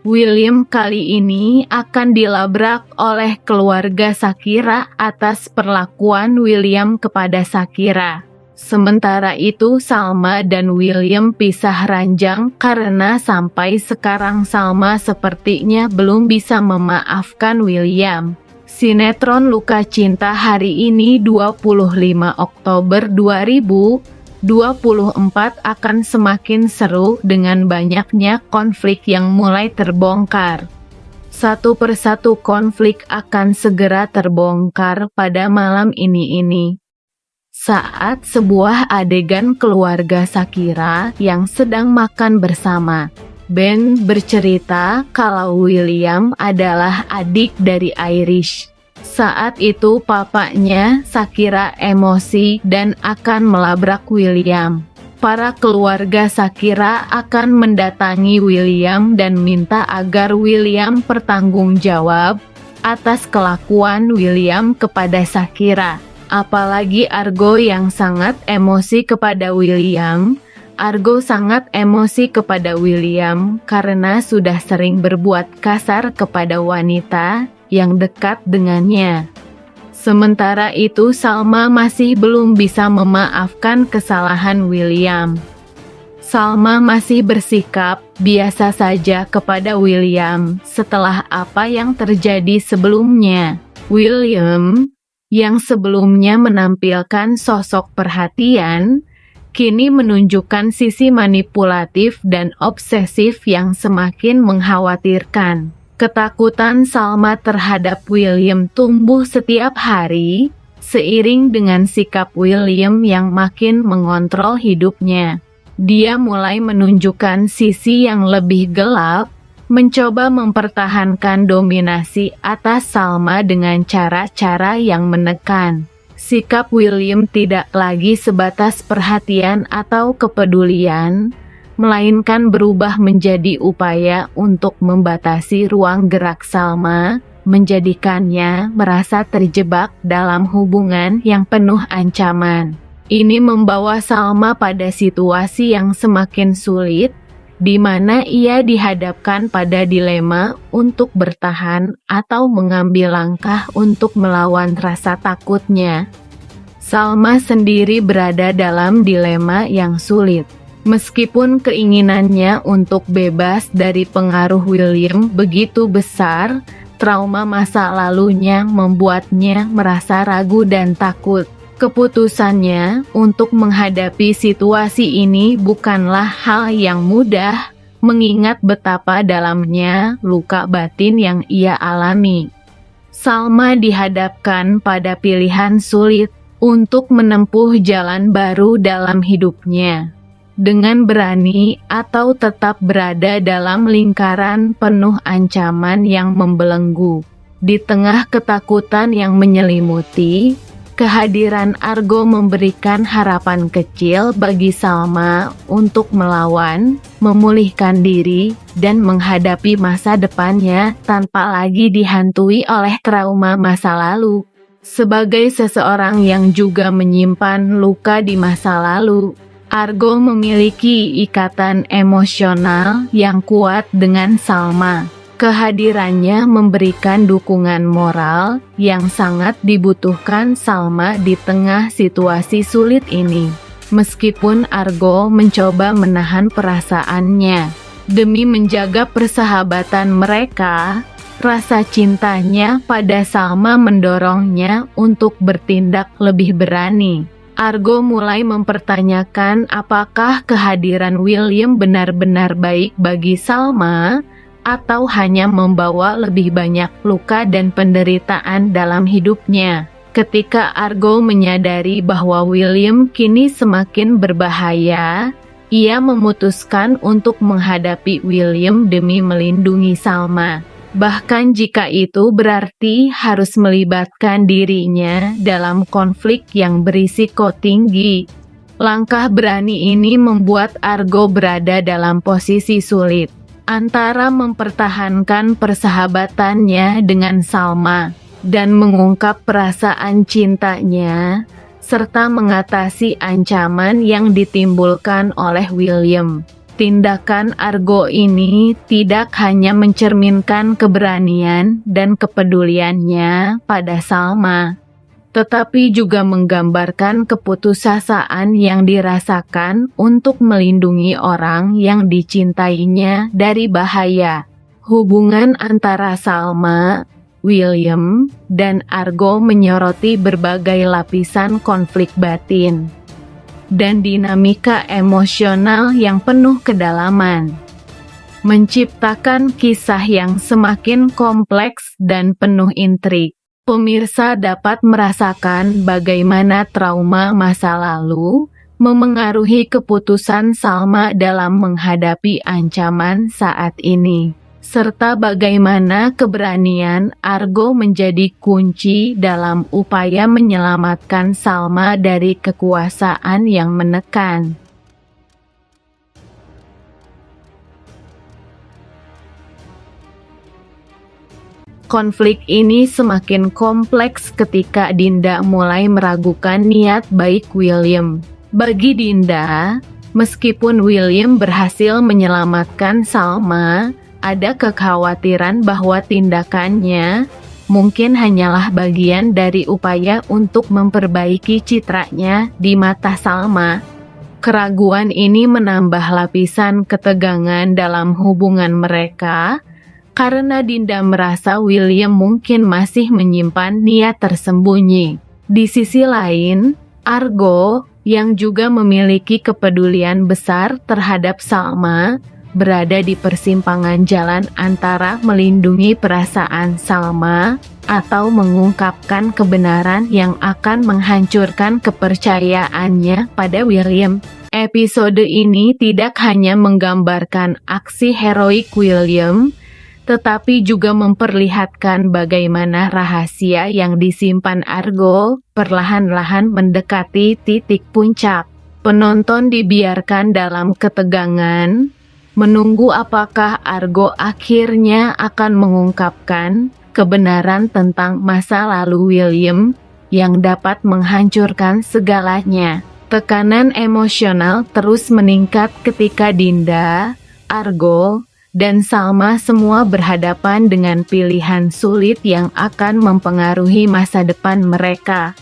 William kali ini akan dilabrak oleh keluarga Shakira atas perlakuan William kepada Shakira. Sementara itu Salma dan William pisah ranjang karena sampai sekarang Salma sepertinya belum bisa memaafkan William. Sinetron Luka Cinta hari ini 25 Oktober 2024 akan semakin seru dengan banyaknya konflik yang mulai terbongkar. Satu persatu konflik akan segera terbongkar pada malam ini. Saat sebuah adegan keluarga Shakira yang sedang makan bersama, Ben bercerita kalau William adalah adik dari Irish. Saat itu papanya Shakira emosi dan akan melabrak William. Para keluarga Shakira akan mendatangi William dan minta agar William bertanggung jawab atas kelakuan William kepada Shakira. Apalagi Argo yang sangat emosi kepada William. Argo sangat emosi kepada William karena sudah sering berbuat kasar kepada wanita yang dekat dengannya. Sementara itu Salma masih belum bisa memaafkan kesalahan William. Salma masih bersikap biasa saja kepada William setelah apa yang terjadi sebelumnya. William yang sebelumnya menampilkan sosok perhatian, kini menunjukkan sisi manipulatif dan obsesif yang semakin mengkhawatirkan. Ketakutan Salma terhadap William tumbuh setiap hari, seiring dengan sikap William yang makin mengontrol hidupnya. Dia mulai menunjukkan sisi yang lebih gelap, mencoba mempertahankan dominasi atas Salma dengan cara-cara yang menekan. Sikap William tidak lagi sebatas perhatian atau kepedulian, melainkan berubah menjadi upaya untuk membatasi ruang gerak Salma, menjadikannya merasa terjebak dalam hubungan yang penuh ancaman. Ini membawa Salma pada situasi yang semakin sulit, di mana ia dihadapkan pada dilema untuk bertahan atau mengambil langkah untuk melawan rasa takutnya. Salma sendiri berada dalam dilema yang sulit. Meskipun keinginannya untuk bebas dari pengaruh William begitu besar, trauma masa lalunya membuatnya merasa ragu dan takut. Keputusannya untuk menghadapi situasi ini bukanlah hal yang mudah, mengingat betapa dalamnya luka batin yang ia alami. Salma dihadapkan pada pilihan sulit untuk menempuh jalan baru dalam hidupnya. Dengan berani atau tetap berada dalam lingkaran penuh ancaman yang membelenggu. Di tengah ketakutan yang menyelimuti, kehadiran Argo memberikan harapan kecil bagi Salma untuk melawan, memulihkan diri, dan menghadapi masa depannya tanpa lagi dihantui oleh trauma masa lalu. Sebagai seseorang yang juga menyimpan luka di masa lalu, Argo memiliki ikatan emosional yang kuat dengan Salma. Kehadirannya memberikan dukungan moral yang sangat dibutuhkan Salma di tengah situasi sulit ini. Meskipun Argo mencoba menahan perasaannya demi menjaga persahabatan mereka, rasa cintanya pada Salma mendorongnya untuk bertindak lebih berani. Argo mulai mempertanyakan apakah kehadiran William benar-benar baik bagi Salma, atau hanya membawa lebih banyak luka dan penderitaan dalam hidupnya. Ketika Argo menyadari bahwa William kini semakin berbahaya, ia memutuskan untuk menghadapi William demi melindungi Salma. Bahkan jika itu berarti harus melibatkan dirinya dalam konflik yang berisiko tinggi. Langkah berani ini membuat Argo berada dalam posisi sulit, antara mempertahankan persahabatannya dengan Salma dan mengungkap perasaan cintanya, serta mengatasi ancaman yang ditimbulkan oleh William. Tindakan Argo ini tidak hanya mencerminkan keberanian dan kepeduliannya pada Salma, tetapi juga menggambarkan keputusasaan yang dirasakan untuk melindungi orang yang dicintainya dari bahaya. Hubungan antara Salma, William, dan Argo menyoroti berbagai lapisan konflik batin dan dinamika emosional yang penuh kedalaman, menciptakan kisah yang semakin kompleks dan penuh intrik. Pemirsa dapat merasakan bagaimana trauma masa lalu memengaruhi keputusan Salma dalam menghadapi ancaman saat ini, serta bagaimana keberanian Argo menjadi kunci dalam upaya menyelamatkan Salma dari kekuasaan yang menekan. Konflik ini semakin kompleks ketika Dinda mulai meragukan niat baik William. Bagi Dinda, meskipun William berhasil menyelamatkan Salma, ada kekhawatiran bahwa tindakannya mungkin hanyalah bagian dari upaya untuk memperbaiki citranya di mata Salma. Keraguan ini menambah lapisan ketegangan dalam hubungan mereka, karena Dinda merasa William mungkin masih menyimpan niat tersembunyi. Di sisi lain, Argo, yang juga memiliki kepedulian besar terhadap Salma, berada di persimpangan jalan antara melindungi perasaan Salma atau mengungkapkan kebenaran yang akan menghancurkan kepercayaannya pada William. Episode ini tidak hanya menggambarkan aksi heroik William, tetapi juga memperlihatkan bagaimana rahasia yang disimpan Argo perlahan-lahan mendekati titik puncak. Penonton dibiarkan dalam ketegangan, menunggu apakah Argo akhirnya akan mengungkapkan kebenaran tentang masa lalu William yang dapat menghancurkan segalanya. Tekanan emosional terus meningkat ketika Dinda, Argo, dan Salma semua berhadapan dengan pilihan sulit yang akan mempengaruhi masa depan mereka.